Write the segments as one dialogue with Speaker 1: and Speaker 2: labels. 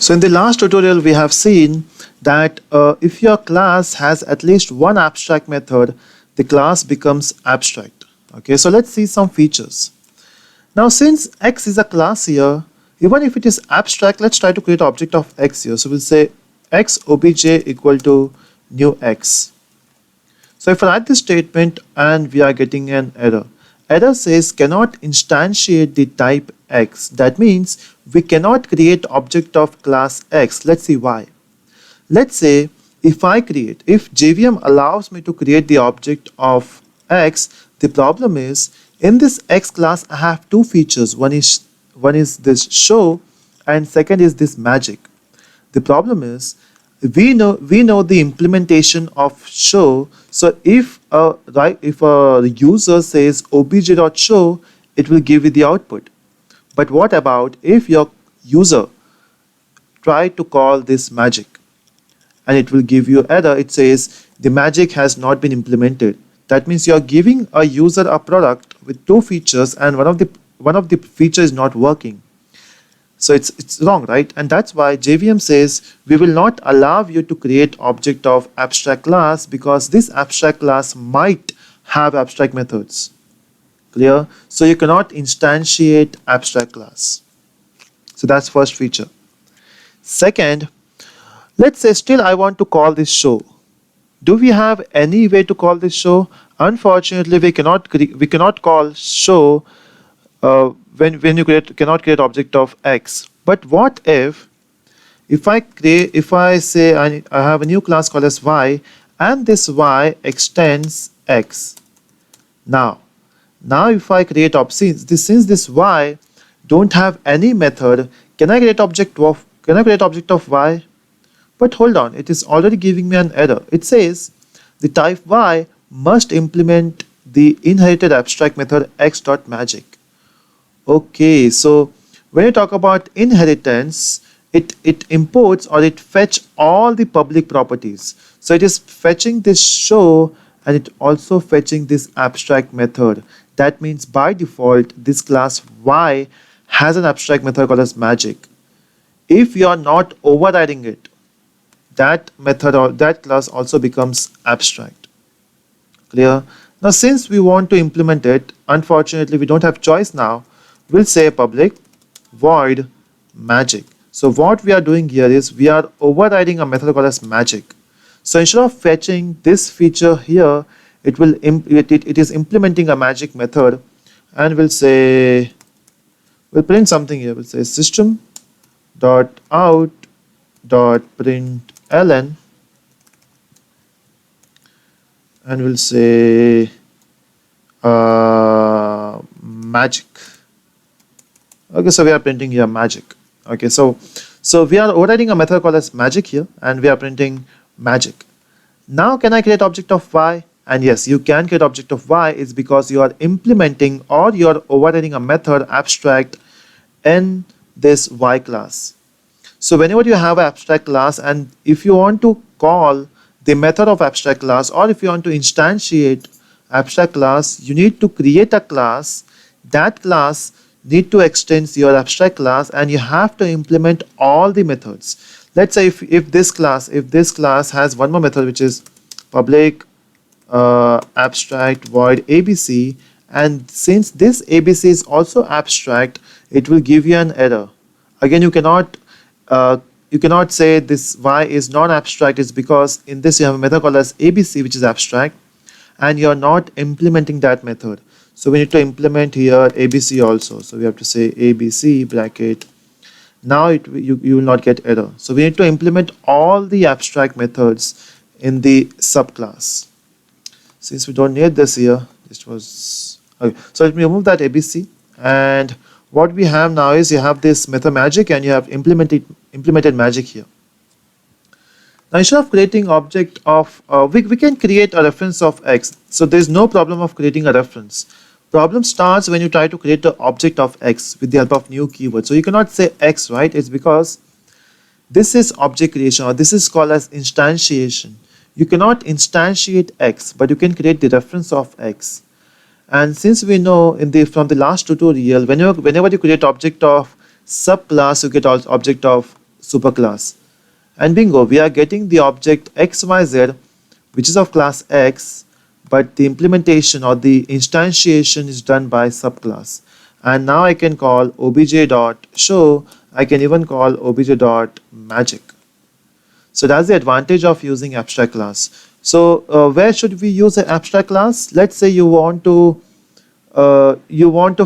Speaker 1: So in the last tutorial, we have seen that if your class has at least one abstract method, the class becomes abstract. Okay, so let's see some features. Now, since x is a class here, even if it is abstract, let's try to create an object of x here. So we'll say x obj equal to new x. So if I write this statement and we are getting an error. Error says cannot instantiate the type x. That means we cannot create object of class x. Let's see why. Let's say if JVM allows me to create the object of x, the problem is in this x class I have two features. One is this show and second is this magic. The problem is we know the implementation of show. So if a user says obj.show, it will give you the output. But what about if your user try to call this magic and it will give you error? It says the magic has not been implemented. That means you are giving a user a product with two features and one of the features is not working. So it's wrong, right? And that's why JVM says we will not allow you to create object of abstract class because this abstract class might have abstract methods. Clear? So you cannot instantiate abstract class. So that's first feature. Second, let's say still I want to call this show. Do we have any way to call this show? Unfortunately, we cannot call show when you cannot create object of x. But what if I say I have a new class called as y and this y extends x. Now if I create since this y don't have any method, can I create object of y? But hold on, it is already giving me an error. It says the type y must implement the inherited abstract method x.magic. Okay, so when you talk about inheritance, it imports or it fetch all the public properties. So it is fetching this show and it also fetching this abstract method. That means by default this class y has an abstract method called as magic. If you are not overriding it, that method or that class also becomes abstract. Clear? Now since we want to implement it, unfortunately we don't have choice now. We'll say public void magic. So what we are doing here is we are overriding a method called as magic. So instead of fetching this feature here, it is implementing a magic method, and we'll print something here. We'll say system dot out dot println, and we'll say magic. Okay, so we are printing here magic. Okay, so we are overriding a method called as magic here and we are printing magic. Now can I create object of y? And yes, you can create object of y. Is because you are implementing or you are overriding a method abstract in this y class. So whenever you have an abstract class and if you want to call the method of abstract class or if you want to instantiate abstract class, you need to create a class. That class need to extend your abstract class and you have to implement all the methods. Let's say if this class has one more method which is public abstract void abc, and since this abc is also abstract, it will give you an error. Again, you cannot say this y is non-abstract. Is because in this you have a method called as abc which is abstract and you are not implementing that method. So we need to implement here ABC also. So we have to say ABC bracket. Now you will not get error. So we need to implement all the abstract methods in the subclass. Since we don't need this here, this was okay. So let me remove that ABC. And what we have now is you have this method magic and you have implemented magic here. Now instead of creating object of we can create a reference of x. So there is no problem of creating a reference. Problem starts when you try to create an object of x with the help of new keyword. So you cannot say x, right? It's because this is object creation or this is called as instantiation. You cannot instantiate x, but you can create the reference of x. And since we know from the last tutorial, whenever you create object of subclass, you get object of superclass. And bingo, we are getting the object XYZ, which is of class X, but the implementation or the instantiation is done by subclass. And now I can call obj.show, I can even call obj.magic. So that's the advantage of using abstract class. So where should we use an abstract class? Let's say you want to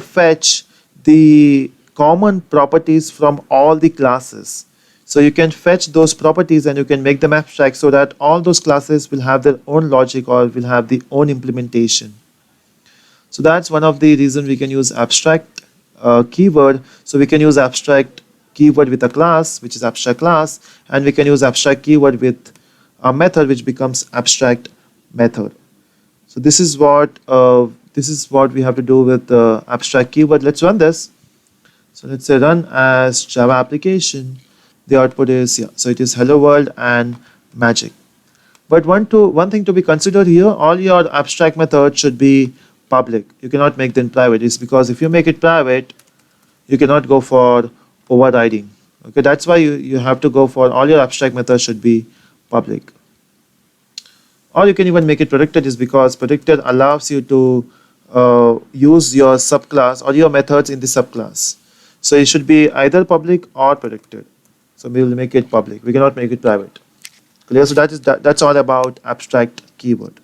Speaker 1: fetch the common properties from all the classes. So you can fetch those properties and you can make them abstract so that all those classes will have their own logic or will have their own implementation. So that's one of the reasons we can use abstract keyword. So we can use abstract keyword with a class, which is abstract class, and we can use abstract keyword with a method, which becomes abstract method. So this is what we have to do with the abstract keyword. Let's run this. So let's say run as Java application. The output is, yeah, so it is hello world and magic. But one thing to be considered here, all your abstract methods should be public. You cannot make them private. It's because if you make it private, you cannot go for overriding. Okay, that's why you have to go for all your abstract methods should be public. Or you can even make it protected, is because protected allows you to use your subclass or your methods in the subclass. So it should be either public or protected. So we will make it public. We cannot make it private. Clear? So that's all about abstract keyword.